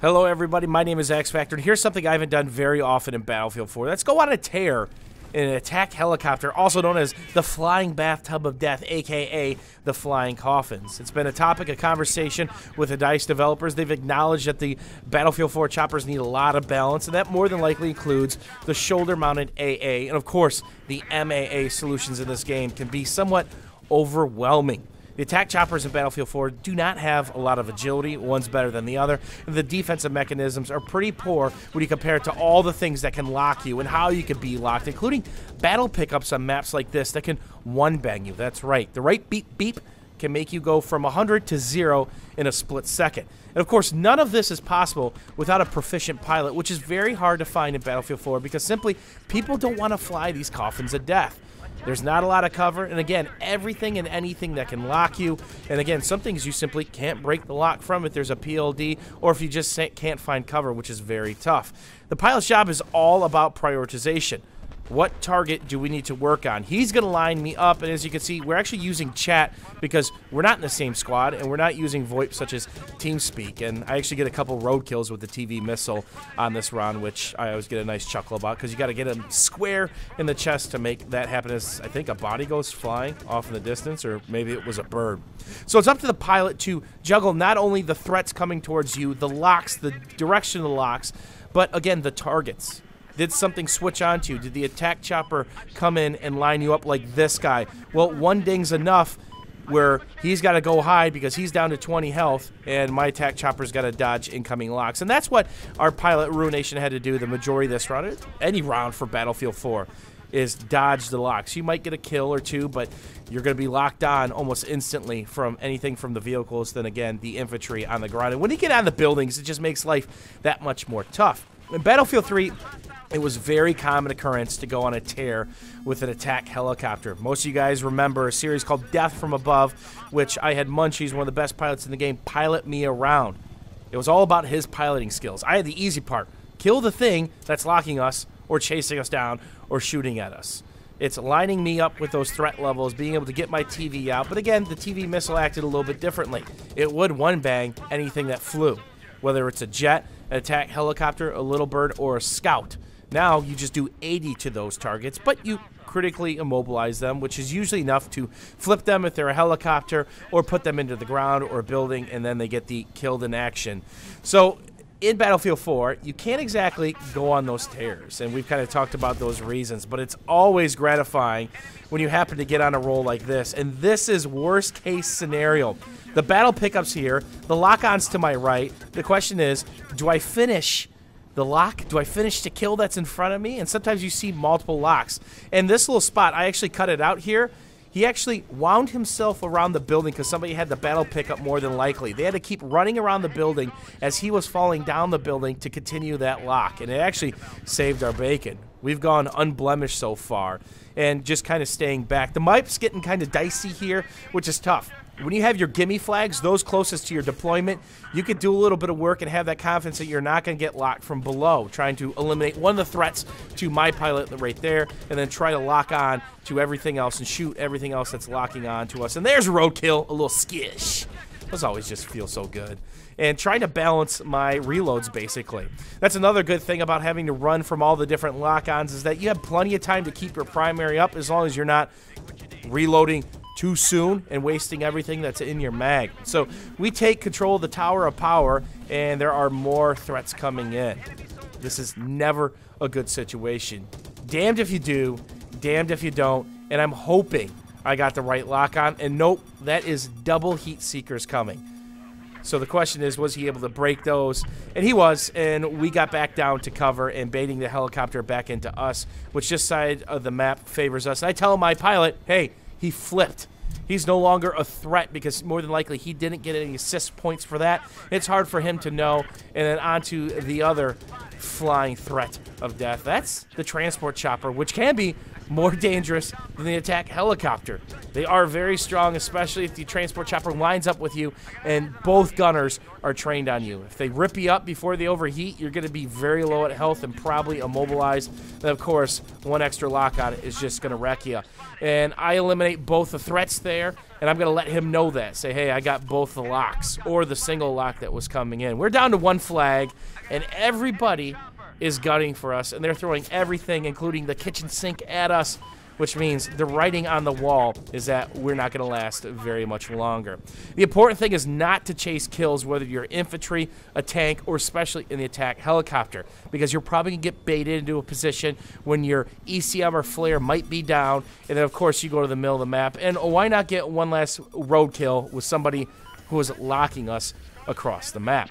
Hello everybody, my name is X Factor, and here's something I haven't done very often in Battlefield 4. Let's go on a tear in an attack helicopter, also known as the flying bathtub of death, aka the flying coffins. It's been a topic of conversation with the DICE developers. They've acknowledged that the Battlefield 4 choppers need a lot of balance, and that more than likely includes the shoulder-mounted AA, and of course, the MAA solutions in this game can be somewhat overwhelming. The attack choppers in Battlefield 4 do not have a lot of agility. One's better than the other. And the defensive mechanisms are pretty poor when you compare it to all the things that can lock you and how you can be locked, including battle pickups on maps like this that can one-bang you. That's right. The right beep-beep can make you go from 100 to 0 in a split second. And of course, none of this is possible without a proficient pilot, which is very hard to find in Battlefield 4 because simply people don't want to fly these coffins of death. There's not a lot of cover, and again, everything and anything that can lock you, and again, some things you simply can't break the lock from if there's a PLD, or if you just can't find cover, which is very tough. The pilot's job is all about prioritization. What target do we need to work on? He's going to line me up, and as you can see, we're actually using chat because we're not in the same squad, and we're not using VoIP such as TeamSpeak, and I actually get a couple road kills with the TV missile on this round, which I always get a nice chuckle about because you got to get him square in the chest to make that happen as I think a body goes flying off in the distance, or maybe it was a bird. So it's up to the pilot to juggle not only the threats coming towards you, the locks, the direction of the locks, but again, the targets. Did something switch onto you? Did the attack chopper come in and line you up like this guy? Well, one ding's enough where he's got to go hide because he's down to 20 health, and my attack chopper's got to dodge incoming locks. And that's what our pilot Ruination had to do the majority of this round, any round for Battlefield 4, is dodge the locks. You might get a kill or two, but you're going to be locked on almost instantly from anything from the vehicles, then again, the infantry on the ground. And when you get on the buildings, it just makes life that much more tough. In Battlefield 3, it was a very common occurrence to go on a tear with an attack helicopter. Most of you guys remember a series called Death from Above, which I had Munchies, one of the best pilots in the game, pilot me around. It was all about his piloting skills. I had the easy part. Kill the thing that's locking us or chasing us down or shooting at us. It's lining me up with those threat levels, being able to get my TV out. But again, the TV missile acted a little bit differently. It would one-bang anything that flew, whether it's a jet, an attack helicopter, a little bird, or a scout. Now you just do 80 to those targets, but you critically immobilize them, which is usually enough to flip them if they're a helicopter, or put them into the ground or a building, and then they get the killed in action. So in Battlefield 4, you can't exactly go on those tears, and we've kind of talked about those reasons, but it's always gratifying when you happen to get on a roll like this, and this is worst case scenario. The battle pickups here, the lock-ons to my right. The question is, do I finish the lock? Do I finish the kill that's in front of me? And sometimes you see multiple locks. And this little spot, I actually cut it out here. He actually wound himself around the building because somebody had the battle pickup more than likely. They had to keep running around the building as he was falling down the building to continue that lock. And it actually saved our bacon. We've gone unblemished so far and just kind of staying back. The map's getting kind of dicey here, which is tough. When you have your gimme flags, those closest to your deployment, you could do a little bit of work and have that confidence that you're not going to get locked from below, trying to eliminate one of the threats to my pilot right there, and then try to lock on to everything else and shoot everything else that's locking on to us. And there's a roadkill, a little skish. Those always just feel so good. And trying to balance my reloads, basically. That's another good thing about having to run from all the different lock-ons is that you have plenty of time to keep your primary up as long as you're not reloading too soon and wasting everything that's in your mag. So we take control of the Tower of Power, and there are more threats coming in. This is never a good situation. Damned if you do, damned if you don't, and I'm hoping I got the right lock on, and nope, that is double heat seekers coming. So the question is, was he able to break those? And he was, and we got back down to cover and baiting the helicopter back into us, which this side of the map favors us. And I tell my pilot, hey, he flipped. He's no longer a threat because more than likely he didn't get any assist points for that. It's hard for him to know. And then on to the other flying threat of death. That's the transport chopper, which can be more dangerous than the attack helicopter. They are very strong, especially if the transport chopper lines up with you and both gunners are trained on you. If they rip you up before they overheat, you're going to be very low at health and probably immobilized. And of course, one extra lock on it is just going to wreck you. And I eliminate both the threats there, and I'm going to let him know that. Say, hey, I got both the locks, or the single lock that was coming in. We're down to one flag, and everybody is gunning for us, and they're throwing everything, including the kitchen sink, at us, which means the writing on the wall is that we're not going to last very much longer. The important thing is not to chase kills, whether you're infantry, a tank, or especially in the attack helicopter, because you're probably going to get baited into a position when your ECM or flare might be down, and then, of course, you go to the middle of the map. And why not get one last roadkill with somebody who is locking us across the map?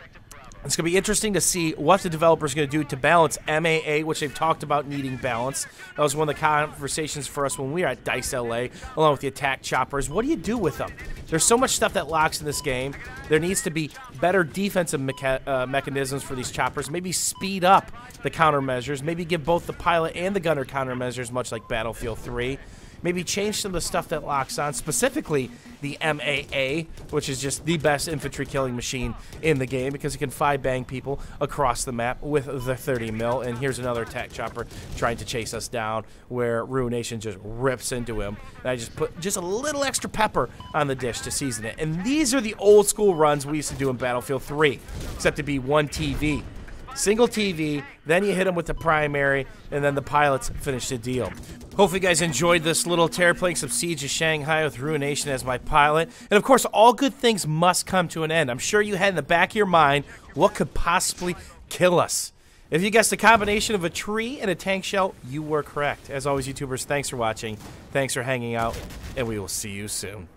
It's going to be interesting to see what the developers are going to do to balance MAA, which they've talked about needing balance. That was one of the conversations for us when we were at DICE LA, along with the attack choppers. What do you do with them? There's so much stuff that locks in this game. There needs to be better defensive mechanisms for these choppers. Maybe speed up the countermeasures. Maybe give both the pilot and the gunner countermeasures, much like Battlefield 3. Maybe change some of the stuff that locks on, specifically the MAA, which is just the best infantry killing machine in the game because it can 5-bang people across the map with the 30 mil. And here's another attack chopper trying to chase us down where Ruination just rips into him. And I just put just a little extra pepper on the dish to season it. And these are the old school runs we used to do in Battlefield 3, except to be one TV. Single TV, then you hit them with the primary, and then the pilots finish the deal. Hopefully you guys enjoyed this little tear playing some Siege of Shanghai with Ruination as my pilot. And of course, all good things must come to an end. I'm sure you had in the back of your mind what could possibly kill us. If you guessed a combination of a tree and a tank shell, you were correct. As always, YouTubers, thanks for watching, thanks for hanging out, and we will see you soon.